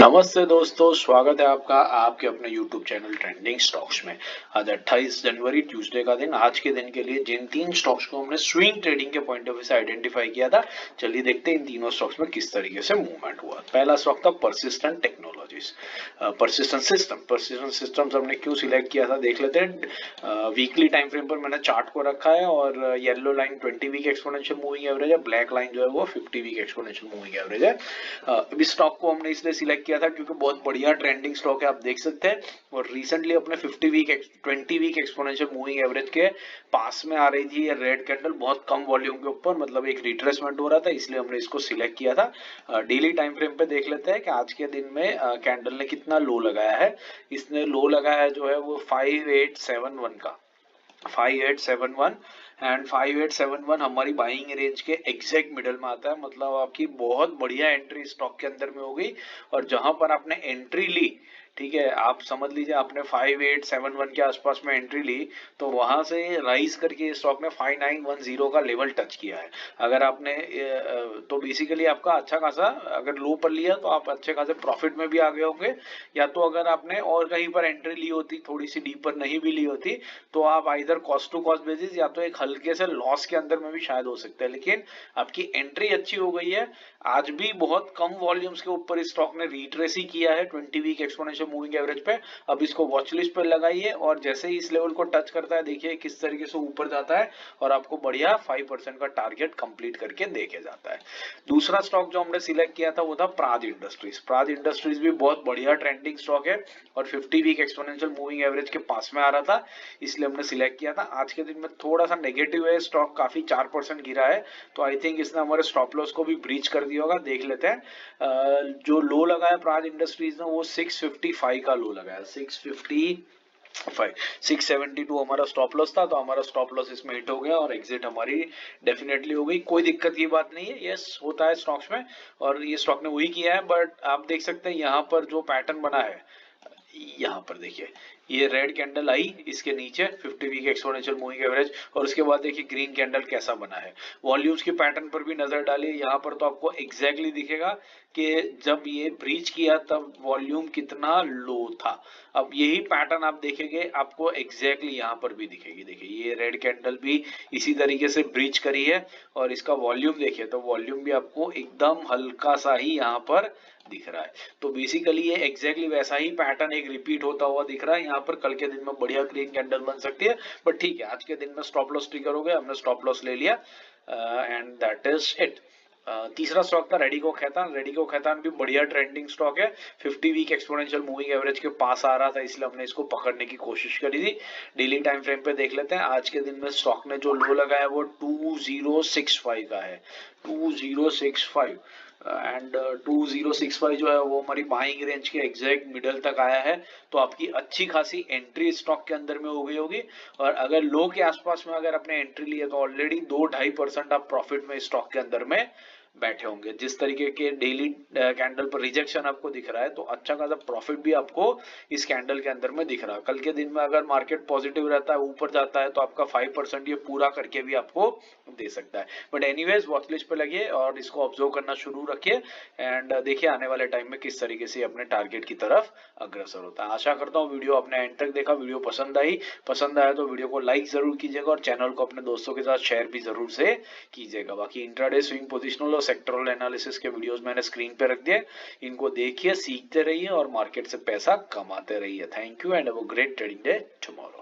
नमस्ते दोस्तों, स्वागत है आपका आपके अपने YouTube चैनल ट्रेंडिंग स्टॉक्स में। आज 28 जनवरी ट्यूसडे का दिन। आज के दिन के लिए जिन तीन स्टॉक्स को हमने स्विंग ट्रेडिंग के पॉइंट ऑफ व्यू से आइडेंटिफाई किया था, चलिए देखते हैं इन तीनों स्टॉक्स में किस तरीके से मूवमेंट हुआ। पहला स्टॉक था परसिस्टेंट टेक्नोलॉजीज, परसिस्टेंट सिस्टम्स हमने क्यों सिलेक्ट किया था देख लेते हैं। वीकली टाइम फ्रेम पर मैंने चार्ट को रखा है और yellow line 20 week exponential moving average है, ब्लैक लाइन जो है वो 50 वीक एक्सपोनेंशियल मूविंग एवरेज है। इस स्टॉक को हमने इसलिए सिलेक्ट किया था क्योंकि बहुत बढ़िया ट्रेंडिंग स्टॉक है, आप देख सकते हैं। और रिसेंटली अपने 20 वीक एक्सपोनेंशियल मूविंग एवरेज के पास में आ रही थी ये रेड कैंडल, बहुत कम वॉल्यूम के ऊपर, मतलब एक रिट्रेसमेंट हो रहा था, इसलिए हमने इसको सिलेक्ट किया था। डेली टाइम फ्रेम पे देख लेते हैं कि आज के दिन में कैंडल ने कितना लो लगाया है। इसने लो लगाया है जो है वो 5871 का, 5871 एंड 5871 हमारी बाइंग रेंज के एग्जैक्ट मिडल में आता है। मतलब आपकी बहुत बढ़िया एंट्री स्टॉक के अंदर में हो गई। और जहां पर आपने एंट्री ली, ठीक है, आप समझ लीजिए आपने 5871 के आसपास में एंट्री ली, तो वहां से राइज करके स्टॉक ने 5910 का लेवल टच किया है। अगर आपने तो बेसिकली आपका अच्छा खासा, अगर लो पर लिया तो आप अच्छे खासे प्रॉफिट में भी आ गए होंगे। या तो अगर आपने और कहीं पर एंट्री ली होती, थोड़ी सी डीपर नहीं भी ली होती, तो आप either cost to cost basis या तो एक हल्के से लॉस के अंदर में भी शायद हो सकते हैं। लेकिन आपकी एंट्री अच्छी हो गई है। आज भी बहुत कम वॉल्यूम्स के ऊपर इस स्टॉक ने रिट्रेस ही किया है 20 वीक एक्सपोनेंशियल मूविंग एवरेज पे। अब इसको वॉच लिस्ट पर लगाइए और जैसे ही इस लेवल को टच करता है, देखिए किस तरीके से ऊपर जाता है और आपको बढ़िया 5% का टारगेट कंप्लीट करके देके जाता है। दूसरा स्टॉक जो हमने सिलेक्ट किया था वो था प्राज इंडस्ट्रीज। प्राज इंडस्ट्रीज भी बहुत बढ़िया ट्रेंडिंग स्टॉक है और 50 वीक एक्सपोनेंशियल मूविंग एवरेज के पास में आ रहा था, इसलिए हमने सिलेक्ट किया था। आज के दिन में थोड़ा सा नेगेटिव है, स्टॉक काफी 4% गिरा है, तो आई थिंक इसने हमारे स्टॉप लॉस को भी ब्रीच कर दिया होगा। देख लेते हैं। जो लो लगाया प्राज इंडस्ट्रीज ने वो 655 का लो लगाया, 672 हमारा स्टॉप लॉस था, तो हमारा स्टॉप लॉस इसमें हिट हो गया और एग्जिट हमारी डेफिनेटली हो गई। कोई दिक्कत की बात नहीं है, यस होता है स्टॉक्स में, और ये स्टॉक ने वही किया है। बट आप देख सकते हैं यहाँ पर जो पैटर्न बना है, यहाँ पर देखिए ये रेड कैंडल आई, इसके नीचे 50 वीक एक्सपोनेंशियल मूविंग एवरेज, और उसके बाद देखिए ग्रीन कैंडल कैसा बना है। वॉल्यूम्स के पैटर्न पर भी नजर डालिए, यहाँ पर तो आपको एग्जैक्टली दिखेगा कि जब ये ब्रीच किया तब वॉल्यूम कितना लो था। अब यही पैटर्न आप देखेंगे, आपको एग्जैक्टली यहाँ पर भी दिखेगी। देखिए ये रेड कैंडल भी इसी तरीके से ब्रीच करी है और इसका वॉल्यूम देखिए, तो वॉल्यूम भी आपको एकदम हल्का सा ही यहाँ पर दिख रहा है। तो बेसिकली ये एग्जैक्टली वैसा ही पैटर्न एक रिपीट होता हुआ दिख रहा है। यहाँ पर कल के दिन में बढ़िया ग्रीन कैंडल बन सकती है, बट ठीक है, आज के दिन में स्टॉप लॉस ट्रिगर हो गया, हमने स्टॉप लॉस ले लिया एंड दैट इज इट। तीसरा स्टॉक था रेडिको खैतान। रेडिको खैतान भी बढ़िया ट्रेंडिंग स्टॉक है, 50 वीक एक्सपोनेंशियल मूविंग एवरेज के पास आ रहा था, इसलिए हमने इसको पकड़ने की कोशिश करी थी। डेली टाइम फ्रेम पे देख लेते हैं। आज के दिन में स्टॉक ने जो लो लगाया वो 2065 का है, 2065 एंड 2065 जो है वो हमारी बाइंग रेंज के एग्जैक्ट मिडल तक आया है। तो आपकी अच्छी खासी एंट्री स्टॉक के अंदर में हो गई होगी। और अगर लो के आसपास में अगर आपने एंट्री ली है तो ऑलरेडी 2-2.5% आप प्रॉफिट में स्टॉक के अंदर में बैठे होंगे। जिस तरीके के डेली कैंडल पर रिजेक्शन आपको दिख रहा है, तो अच्छा खासा प्रॉफिट भी आपको इस कैंडल के अंदर में दिख रहा है। कल के दिन में अगर मार्केट पॉजिटिव रहता है, ऊपर जाता है, तो आपका 5% ये पूरा करके भी आपको दे सकता है। बट एनीवेज वॉच लिस्ट पे लगिए और इसको ऑब्जर्व करना शुरू रखिए एंड देखिए आने वाले टाइम में किस तरीके से अपने टारगेट की तरफ अग्रसर होता है। आशा करता हूँ वीडियो आपने एंड तक देखा, वीडियो पसंद आया तो वीडियो को लाइक जरूर कीजिएगा और चैनल को अपने दोस्तों के साथ शेयर भी जरूर से कीजिएगा। बाकी इंट्राडे, स्विंग पोजिशनल और सेक्टरल एनालिसिस के वीडियोस मैंने स्क्रीन पे रख दिए, इनको देखिए, सीखते रहिए और मार्केट से पैसा कमाते रहिए। Thank you and have a great trading day tomorrow.